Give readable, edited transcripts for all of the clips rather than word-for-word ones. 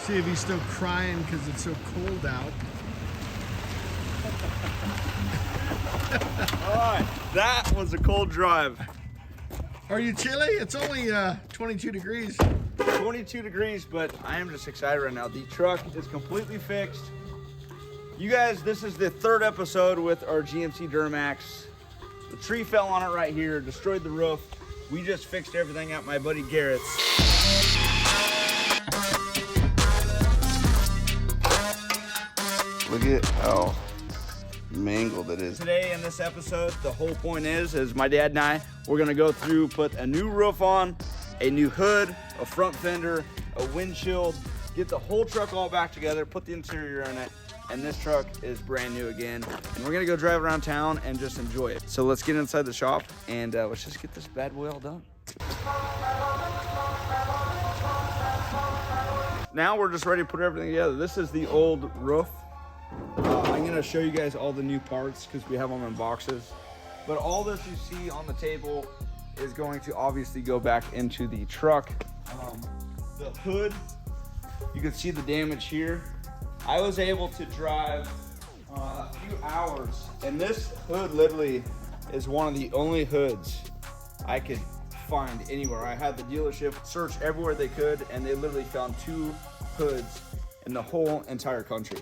See if he's still crying because it's so cold out. All right, that was a cold drive. Are you chilly? It's only 22 degrees. 22 degrees, but I am just excited right now. The truck is completely fixed. You guys, this is the third episode with our GMC Duramax. The tree fell on it right here, destroyed the roof. We just fixed everything at my buddy Garrett's. Look at how mangled it is. Today in this episode, the whole point is my dad and I, we're gonna go through, put a new roof on, a new hood, a front fender, a windshield, get the whole truck all back together, put the interior in it, and this truck is brand new again. And we're gonna go drive around town and just enjoy it. So let's get inside the shop and let's just get this bad boy all done. Now we're just ready to put everything together. This is the old roof. I'm gonna show you guys all the new parts because we have them in boxes. But all this you see on the table is going to obviously go back into the truck. The hood, you can see the damage here. I was able to drive a few hours, and this hood literally is one of the only hoods I could find anywhere. I had the dealership search everywhere they could, and they literally found 2 hoods in the whole entire country.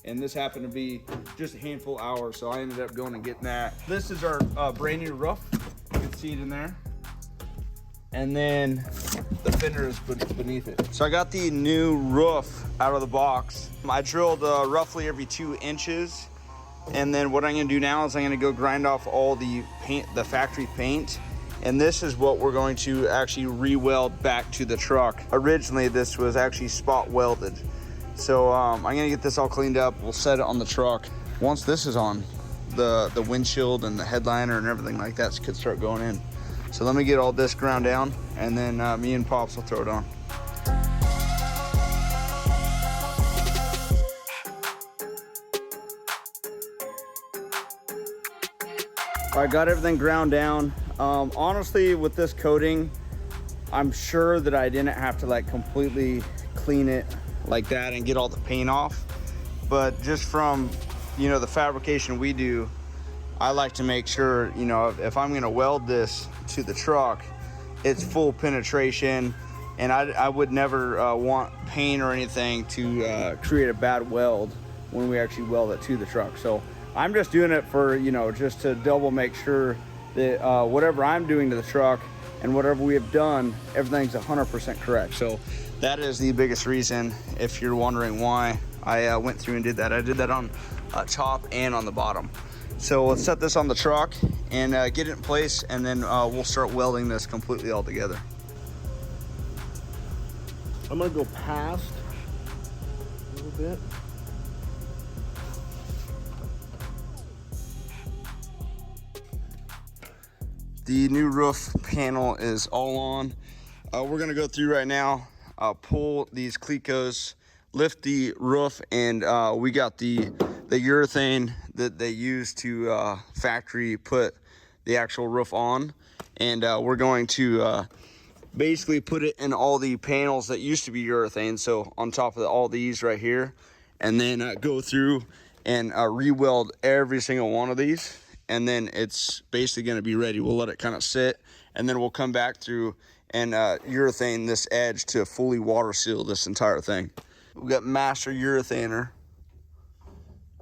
And this happened to be just a handful of hours, so I ended up going and getting that. This is our brand new roof. You can see it in there. And then the fender is beneath it. So I got the new roof out of the box. I drilled roughly every 2 inches. And then what I'm gonna do now is I'm gonna go grind off all the paint, the factory paint. And this is what we're going to actually re-weld back to the truck. Originally, this was actually spot welded. So I'm gonna get this all cleaned up. We'll set it on the truck. Once this is on, the windshield and the headliner and everything like that could start going in. So let me get all this ground down, and then me and Pops will throw it on. I got everything ground down. Honestly, with this coating, I'm sure that I didn't have to like completely clean it like that and get all the paint off. But just from, you know, the fabrication we do, I like to make sure, you know, if I'm gonna weld this to the truck, it's full penetration, and I would never want paint or anything to create a bad weld when we actually weld it to the truck. So I'm just doing it for, you know, just to double make sure that whatever I'm doing to the truck and whatever we have done, everything's 100% correct. So that is the biggest reason, if you're wondering why I went through and did that. I did that on top and on the bottom. So let's set this on the truck and get it in place, and then we'll start welding this completely all together. I'm gonna go past a little bit. The new roof panel is all on. We're gonna go through right now, pull these clecos, lift the roof, and we got the urethane that they use to factory put the actual roof on. And we're going to basically put it in all the panels that used to be urethane, so on top of all these right here, and then go through and re-weld every single one of these. And then it's basically gonna be ready. We'll let it kind of sit, and then we'll come back through and urethane this edge to fully water seal this entire thing. We've got master urethaner.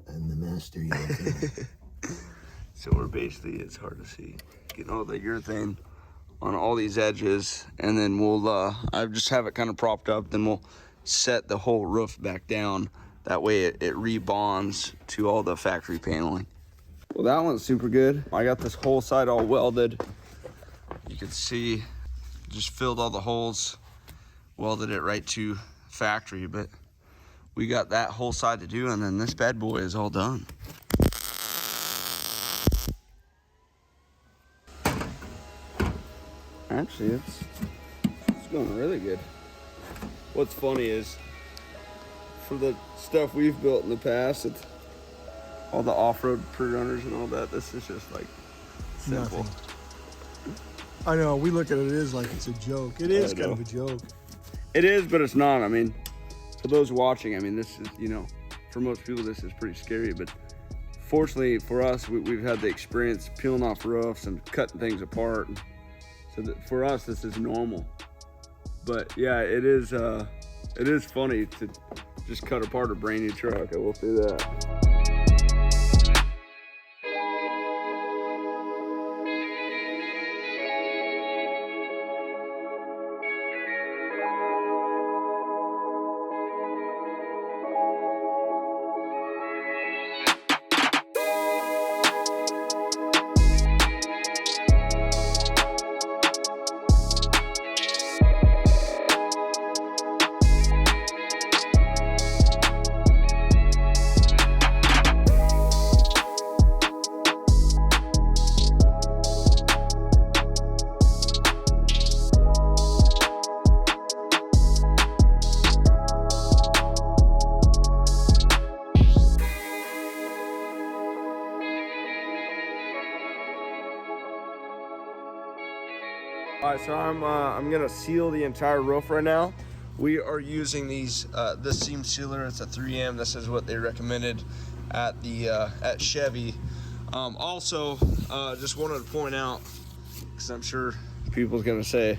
I'm the master urethane. So we're basically, it's hard to see, getting all the urethane on all these edges, and then we'll, I just have it kind of propped up, then we'll set the whole roof back down. That way it rebonds to all the factory paneling. Well, that one's super good. I got this whole side all welded. You can see, just filled all the holes, welded it right to factory, but we got that whole side to do, and then this bad boy is all done. Actually, it's going really good. What's funny is, for the stuff we've built in the past, it's all the off-road pre-runners and all that, this is just like simple. Nothing. I know, we look at it as like it's a joke. It is kind of a joke. It is, but it's not. I mean, For those watching, I mean, this is, you know, for most people, this is pretty scary, but fortunately for us, we've had the experience peeling off roofs and cutting things apart. So that for us, this is normal. But yeah, it is funny to just cut apart a brand new truck. I will say that. All right, so I'm gonna seal the entire roof right now. We are using these this seam sealer. It's a 3M. This is what they recommended at the at Chevy. Also, just wanted to point out, because I'm sure people's gonna say,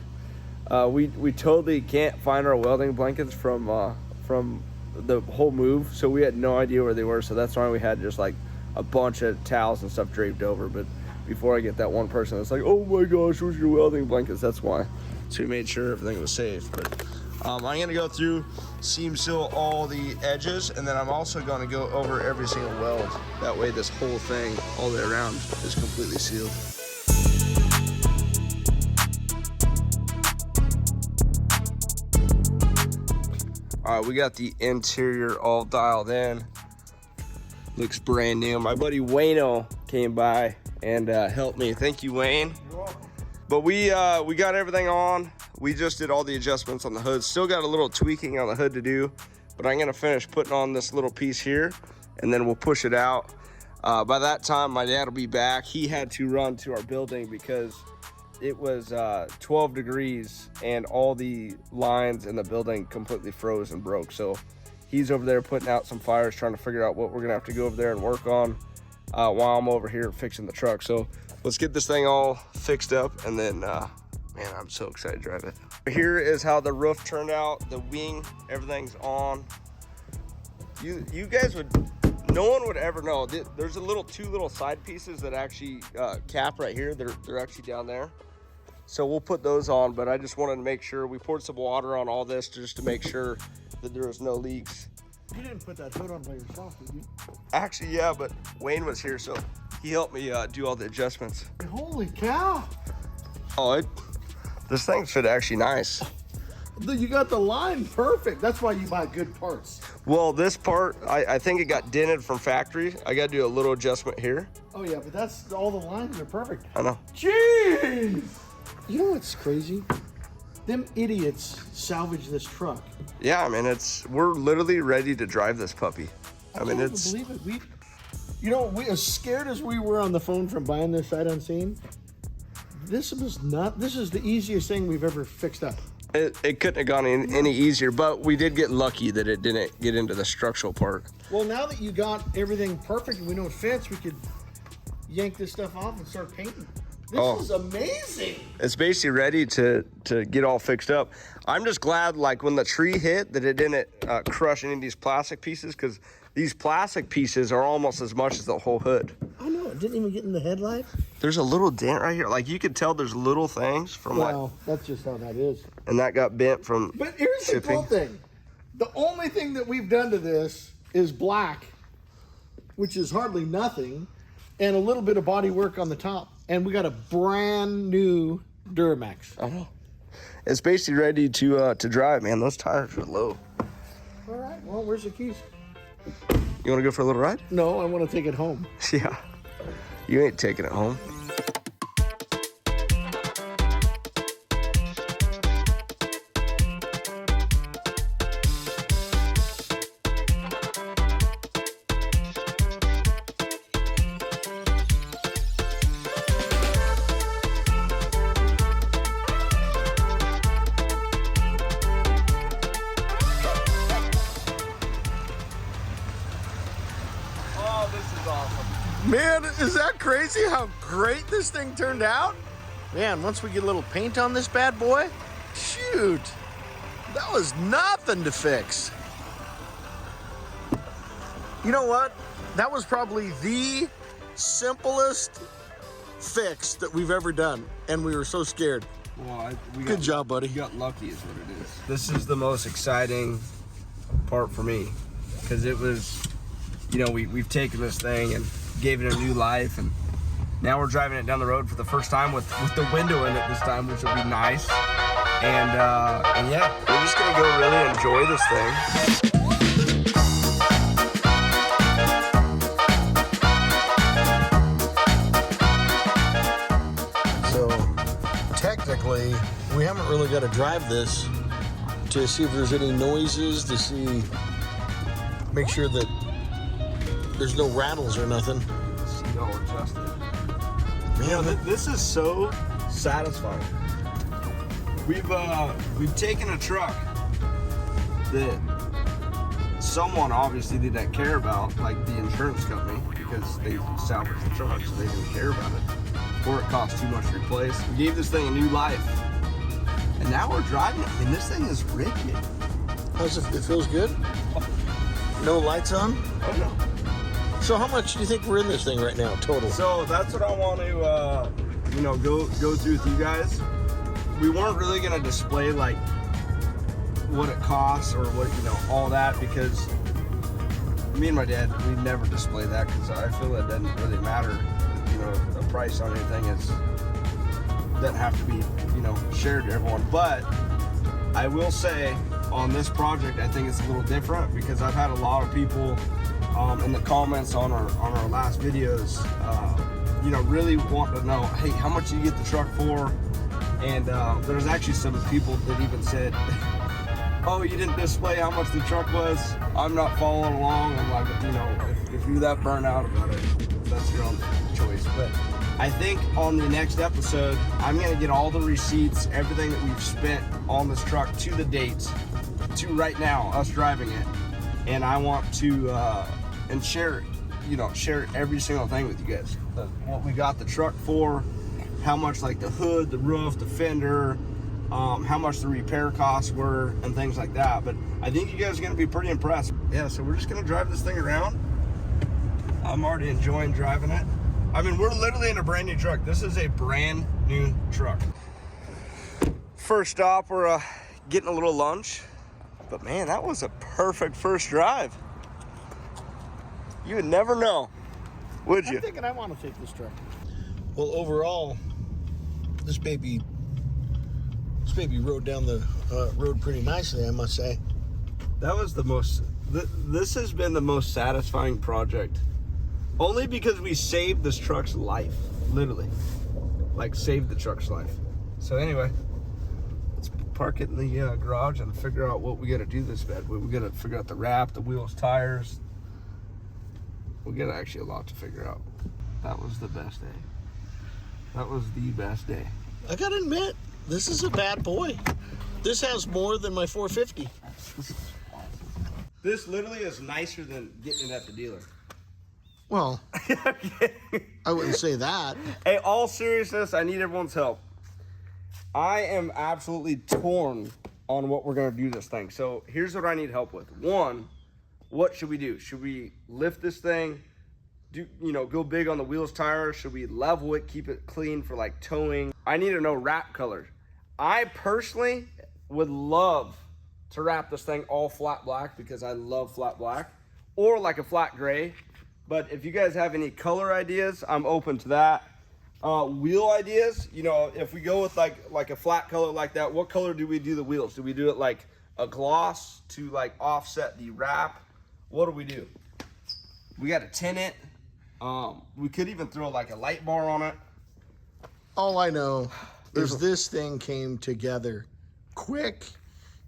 we totally can't find our welding blankets from the whole move, so we had no idea where they were. So that's why we had just like a bunch of towels and stuff draped over. But before I get that one person that's like, oh my gosh, where's your welding blankets? That's why. So we made sure everything was safe. But I'm gonna go through, seam seal all the edges, and then I'm also gonna go over every single weld. That way this whole thing, all the way around, is completely sealed. All right, we got the interior all dialed in. Looks brand new. My buddy Wayno came by and helped me. Thank you, Wayne. You're welcome. But we got everything on. We just did all the adjustments on the hood. Still got a little tweaking on the hood to do, but I'm gonna finish putting on this little piece here, and then we'll push it out. By that time, my dad will be back. He had to run to our building because it was 12 degrees and all the lines in the building completely froze and broke. So he's over there putting out some fires, trying to figure out what we're gonna have to go over there and work on while I'm over here fixing the truck. So let's get this thing all fixed up, and then man, I'm so excited to drive it. Here is how the roof turned out. The wing, everything's on. You guys would, no one would ever know. There's two little side pieces that actually cap right here. They're actually down there. So we'll put those on, but I just wanted to make sure. We poured some water on all this just to make sure that there was no leaks. You didn't put that hood on by yourself, did you? Actually, yeah, but Wayne was here, so he helped me do all the adjustments. Holy cow! Oh, this thing fit actually nice. You got the line perfect. That's why you buy good parts. Well, this part, I think it got dented from factory. I got to do a little adjustment here. Oh yeah, but that's all the lines are perfect. I know. Jeez! You know what's crazy? Them idiots salvaged this truck. Yeah, I mean, we're literally ready to drive this puppy. I mean, it's. Believe it. We as scared as we were on the phone from buying this sight unseen. This is the easiest thing we've ever fixed up. It couldn't have gone any easier, but we did get lucky that it didn't get into the structural part. Well, now that you got everything perfect and we know it fits, we could yank this stuff off and start painting. This is amazing. It's basically ready to get all fixed up. I'm just glad, like, when the tree hit, that it didn't crush any of these plastic pieces, because these plastic pieces are almost as much as the whole hood. I know, it didn't even get in the headlight. There's a little dent right here. Like, you could tell there's little things from that's just how that is. And that got bent from But here's the cool thing. The only thing that we've done to this is black, which is hardly nothing, and a little bit of body work on the top. And we got a brand new Duramax. I know. It's basically ready to drive, man. Those tires are low. All right, well, where's the keys? You want to go for a little ride? No, I want to take it home. Yeah. You ain't taking it home. Man, is that crazy how great this thing turned out? Man, once we get a little paint on this bad boy, shoot, that was nothing to fix. You know what? That was probably the simplest fix that we've ever done, and we were so scared. Well, Good job, buddy. You got lucky is what it is. This is the most exciting part for me, because it was, you know, we've taken this thing and gave it a new life, and now we're driving it down the road for the first time with the window in it this time, which will be nice. And yeah, we're just gonna go really enjoy this thing. Technically, we haven't really got to drive this to see if there's any noises, to see, make sure that there's no rattles or nothing. Seat all adjusted. Man, this is so satisfying. We've taken a truck that someone obviously didn't care about, like the insurance company, because they salvaged the truck, so they didn't care about it. Or it cost too much to replace. We gave this thing a new life. And now we're driving it. I mean, this thing is rigid. How's it? It feels good? No lights on? Oh, no. So how much do you think we're in this thing right now, total? So that's what I want to, you know, go through with you guys. We weren't really going to display, like, what it costs or what, you know, all that, because me and my dad, we never display that, because I feel it doesn't really matter. You know, a price on anything doesn't have to be, you know, shared to everyone. But I will say on this project, I think it's a little different, because I've had a lot of people in the comments on our last videos, you know, really want to know, hey, how much do you get the truck for? And there's actually some people that even said, oh, you didn't display how much the truck was. I'm not following along. I'm like, you know, if you're that burnt out about it, that's your own choice. But I think on the next episode, I'm gonna get all the receipts, everything that we've spent on this truck to the dates, to right now, us driving it. And I want to and share, you know, share every single thing with you guys. What we got the truck for, how much, like the hood, the roof, the fender, how much the repair costs were, and things like that. But I think you guys are gonna be pretty impressed. Yeah, so we're just gonna drive this thing around. I'm already enjoying driving it. I mean, we're literally in a brand new truck. This is a brand new truck. First stop, we're getting a little lunch. But man, that was a perfect first drive. You would never know, would you? I'm thinking I want to take this truck. Well, overall, this baby rode down the road pretty nicely, I must say. That was the most, this has been the most satisfying project. Only because we saved this truck's life, literally. Like, saved the truck's life. So anyway, let's park it in the garage and figure out what we gotta do this bad. We gotta figure out the wrap, the wheels, tires. We got actually a lot to figure out. That was the best day. That was the best day. I gotta admit, this is a bad boy. This has more than my 450. This literally is nicer than getting it at the dealer. Well, I wouldn't say that. Hey, all seriousness, I need everyone's help. I am absolutely torn on what we're gonna do this thing. So here's what I need help with. One, what should we do? Should we lift this thing? Go big on the wheels, tires? Should we level it, keep it clean for like towing? I need to know wrap color. I personally would love to wrap this thing all flat black, because I love flat black, or like a flat gray. But if you guys have any color ideas, I'm open to that. Wheel ideas, you know, if we go with like a flat color like that, what color do we do the wheels? Do we do it like a gloss to like offset the wrap? What do we do? We got to tint it. We could even throw like a light bar on it. All I know is this thing came together quick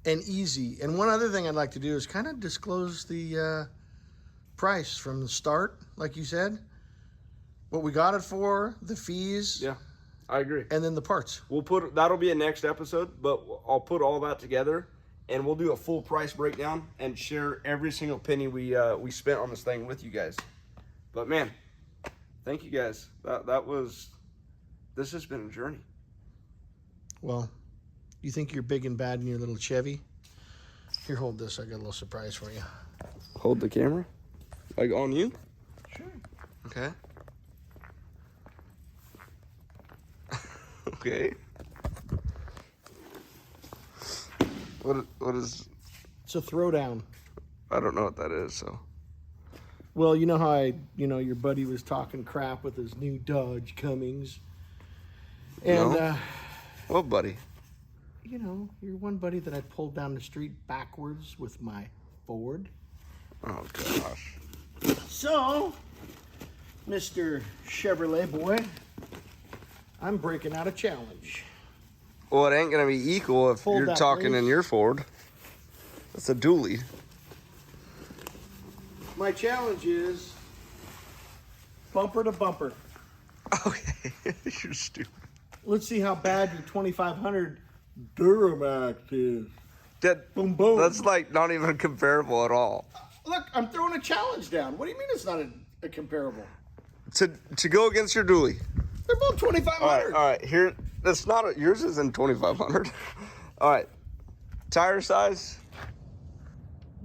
and easy. And one other thing I'd like to do is kind of disclose the price from the start, like you said. What we got it for, the fees. Yeah, I agree. And then the parts. That'll be a next episode, but I'll put all that together and we'll do a full price breakdown and share every single penny we spent on this thing with you guys. But man, thank you guys. This has been a journey. Well, you think you're big and bad in your little Chevy? Here, hold this. I got a little surprise for you. Hold the camera? Like on you? Sure. Okay. Okay. What is... It's a throwdown. I don't know what that is, so... Well, you know how your buddy was talking crap with his new Dodge Cummings. And, No. What buddy? Your one buddy that I pulled down the street backwards with my Ford. Oh, gosh. So, Mr. Chevrolet boy, I'm breaking out a challenge. Well, it ain't going to be equal if Hold you're that, talking please. in your Ford. That's a dually. My challenge is bumper to bumper. Okay. You're stupid. Let's see how bad your 2500 Duramax is. Boom, boom. That's like not even comparable at all. Look, I'm throwing a challenge down. What do you mean it's not a comparable? To go against your dually. They're both 2500. All right. Here, that's not yours isn't 2500. All right. Tire size.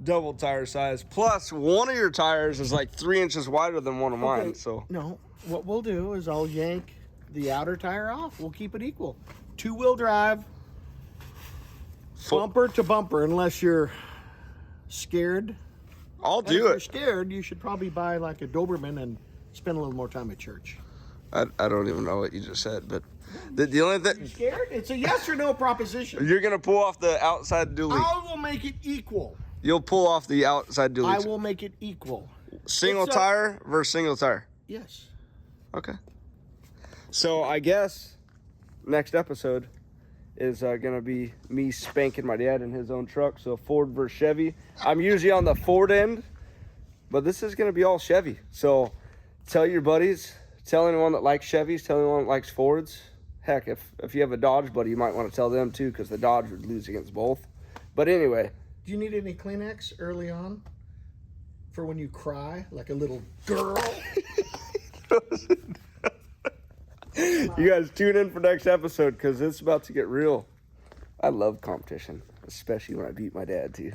Double tire size. Plus, one of your tires is like 3 inches wider than one of mine. Okay, So no, what we'll do is I'll yank the outer tire off. We'll keep it equal. 2-wheel drive, bumper to bumper, unless you're scared. I'll And do if you're it. scared, you should probably buy like a Doberman and spend a little more time at church. I don't even know what you just said, but the only You thing scared? It's a yes or no proposition. you're gonna pull off the outside dually. I will make it equal. You'll pull off the outside dually. I will make it equal. Single It's a- tire versus single tire. Yes. Okay. So I guess next episode is gonna be me spanking my dad in his own truck. So Ford versus Chevy. I'm usually on the Ford end, but this is gonna be all Chevy. So tell your buddies, tell anyone that likes Chevys, tell anyone that likes Fords. Heck, if you have a Dodge buddy, you might want to tell them too, because the Dodge would lose against both. But anyway. Do you need any Kleenex early on for when you cry like a little girl? You guys tune in for next episode because it's about to get real. I love competition, especially when I beat my dad too.